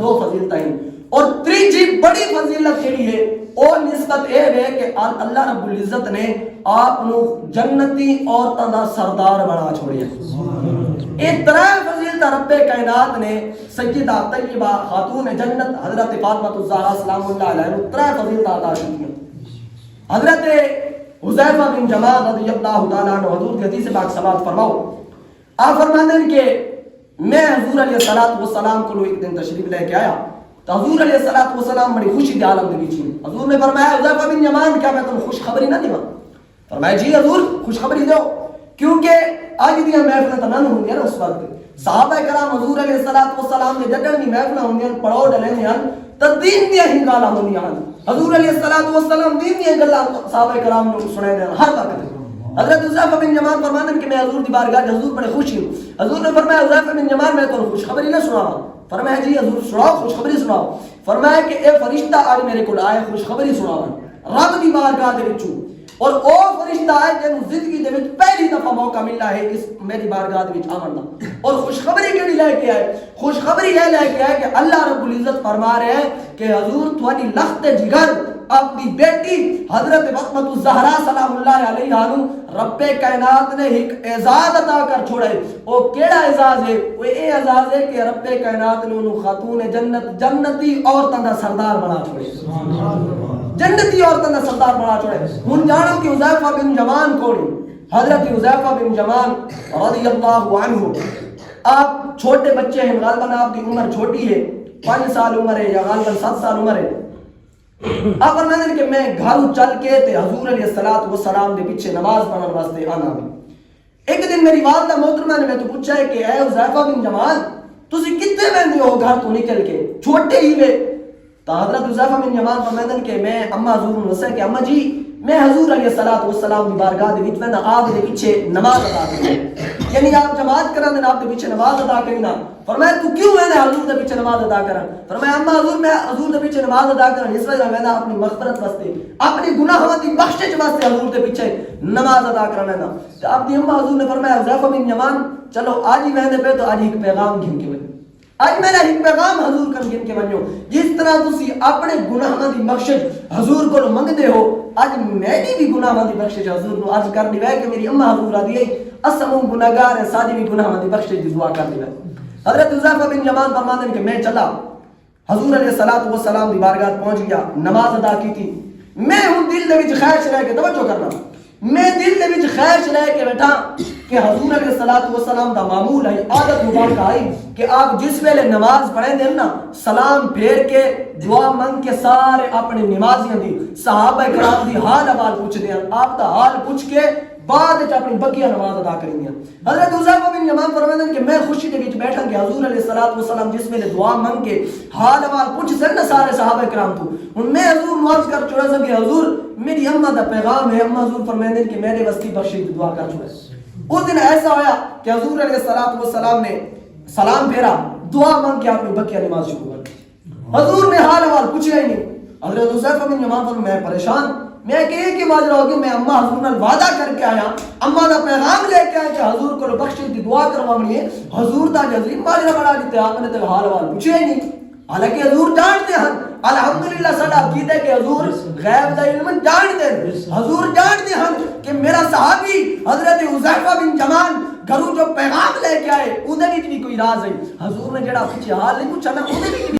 دو فضیلت ہیں اور تیجی بڑی فضیلت جڑی ہے او نسبت اے ہے کہ اللہ رب العزت نے آپ نو جنتی عورتاں دا سردار بنا چھوڑیا. اے ترائے فضیلت رب کائنات نے سیدہ طیبہ خاتون جنت حضرت فاطمہ الزہرا سلام اللہ علیہ نو ترائے فضیلت عطا کی. حضرت حذیفہ بن جمال رضی اللہ تعالیٰ عنہ حضور کی حدیث پاک سماعت فرماؤ. آپ فرماتے ہیں کہ میں حضور علیہ السلام کو ایک دن تشریف لے کے آیا تو حضور علیہ السلام بڑی خوشی دے عالم دے بیچ میں. حضور نے فرمایا حذیفہ بن یمان کیا میں تمہیں خوشخبری نہ دیواں؟ فرمایا جی حضور خوشخبری دو. کیونکہ آج دی محفل تنن ہوندی ہے نا اس وقت صحابہ کرام حضور علیہ السلام نے جڑن دی محفل ہوندی ہیں پڑھو ڈلے ہیں تے دین دی ہی گالاں ہوندیاں ہیں. حضور علیہ السلام دین دی گلاں صحابہ کرام نو سنائے دے ہر وقت. حضرت حذیفہ بن یمان فرماتے ہیں کہ میں حضور دی بارگاہ میں حضور بڑے خوش ہوں. حضور نے فرمایا حذیفہ بن یمان میں تو خوشخبری نہ سناواں؟ فرمایا جی حضور سناؤ خوشخبری سناؤ. فرمایا کہ اے فرشتہ آج میرے کول آئے خوشخبری سناواں رب دی بارگاہ دے وچوں اور او فرشتہ آئے جنوں زندگی دے وچ پہلی دفعہ موقع ملا ہے اس میری بارگاہ دے وچ آون دا. اور خوشخبری کیڑی لے کے آئے؟ خوشخبری یہ لے کے آئے کہ اللہ رب العزت فرما رہے ہیں کہ حضور تھوڑی لخت جگر اپنی بیٹی حضرت فاطمہ الزہرا سلام اللہ علیہ عنہ رب کائنات نے ایک اعزاز عطا کر چھوڑے. او کیڑا اعزاز ہے؟ وہ اے اعزاز ہے کہ رب کائنات نے انہوں خاتون جنتی عورتاں دا سردار بنا چھوڑے. جنتی عورتاں دا سردار بنا چھوڑے. ہن جانو کہ حذیفہ بن یمان کون؟ حضرت حذیفہ بن یمان رضی اللہ عنہ آپ چھوٹے بچے ہیں. غالباً آپ کی عمر چھوٹی ہے 5 سال عمر ہے یا غالباً 7 سال عمر ہے. آپ فرماتے ہیں کہ میں گھروں چل کے تے حضور علیہ السلام دے پیچھے نماز پڑھن واسطے آنا بھی. ایک دن میری والدہ محترمہ نے میں تو پوچھا ہے کہ اے حذیفہ بن یمان تسی کتے ویندے ہو گھر تو نکل کے چھوٹے ہی وے؟ تو حضرت حذیفہ بن یمان فرماتے ہیں کہ میں اما حضور نوں دسیا کہ اما جی میں حضور علیہ السلام دی بارگاہ دے وچ ویندا آپ دے پیچھے نماز ادا کرنا یعنی آپ جماعت کرن دے آپ دے پیچھے نماز ادا کرنا. فرمایا تو کیوں ویندا حضور دے پیچھے نماز ادا کرن؟ فرمایا اما حضور میں حضور دے پیچھے نماز ادا کرن اس وجہ ویندا اپنی مغفرت واسطے اپنی گناہاں دی بخشش واسطے حضور دے پیچھے نماز ادا کرن ویندا. تے آپ دی اما حضور نے فرمایا حذیفہ بن یمان چلو آج ہی ویندے پے تو آج ایک پیغام گھن کے ونجو. آج میرا ایک پیغام حضور کن گھن کے ونجو. جس طرح تسی اپنے گناہاں دی بخشش حضور کو منگدے ہو آج میں بھی گناہاں دی بخشش حضور نو عرض کر دی ہے کہ میری اما حضور آ دی اسمو گناہگار ہے سادی بھی گناہاں دی بخشش دی دعا کر دی ہے. حضرت حذیفہ بن یمان فرماتے ہیں کہ میں چلا حضور علیہ السلام دی بارگاہ پہنچ گیا نماز ادا کی تھی. میں ہوں دل دے وچ خواہش رہ کے توجہ کرنا میں دل دے وچ خواہش رہ کے بیٹھا کہ حضور علیہ السلام دا معمول ہے عادت مبارکہ ہے کہ آپ جس ویلے نماز پڑھیں دیں نا سلام پھیر کے دعا منگ کے سارے اپنے نمازیاں دی صحابہ کرام دی حال احوال پوچھ دیں آپ دا حال پوچھ کے بعد اپنی بقیہ نماز ادا کریں گے. حضرت حذیفہ بن یمان فرماتے ہیں کہ میں خوشی دے وچ بیٹھا کہ حضور علیہ السلام جس ویلے دعا منگ کے حال احوال پوچھ سن نہ سارے صحابہ کرام تو ہن میں حضور نواز کر چھوڑا سا کہ حضور میری اما دا پیغام ہے. اما حضور فرماتے ہیں کہ میرے واسطے بخشش دی دعا کر چھوڑا. اس دن ایسا ہویا کہ حضور علیہ السلام نے سلام پھیرا دعا مانگ کے اپنی بقیہ نماز شروع کر دی. حضور نے حال احوال پوچھا ہی نہیں. حضرت حذیفہ بن یمان فرماتے ہیں میں پریشان میں کہ ایک ہی ماجرا ہو گیا میں اما حضور نال وعدہ کر کے آیا اما دا پیغام لے کے آیا کہ حضور کو بخشش دی دعا کروانی ہے. حضور دا جزیم ماجرا بنا دیتے آپ نے تے حال احوال پوچھا ہی نہیں. حالانکہ حضور جانتے ہیں الحمدللہ ساڈا عقیدہ ہے کہ حضور غیب دا علم جانتے ہیں. حضور جانتے ہیں کہ میرا صحابی حضرت حذیفہ بن یمان گھروں جو پیغام لے کے آئے اودے وچ بھی کوئی راز ہے. حضور نے جڑا پیچھے حال نہیں پوچھا نا اودے وچ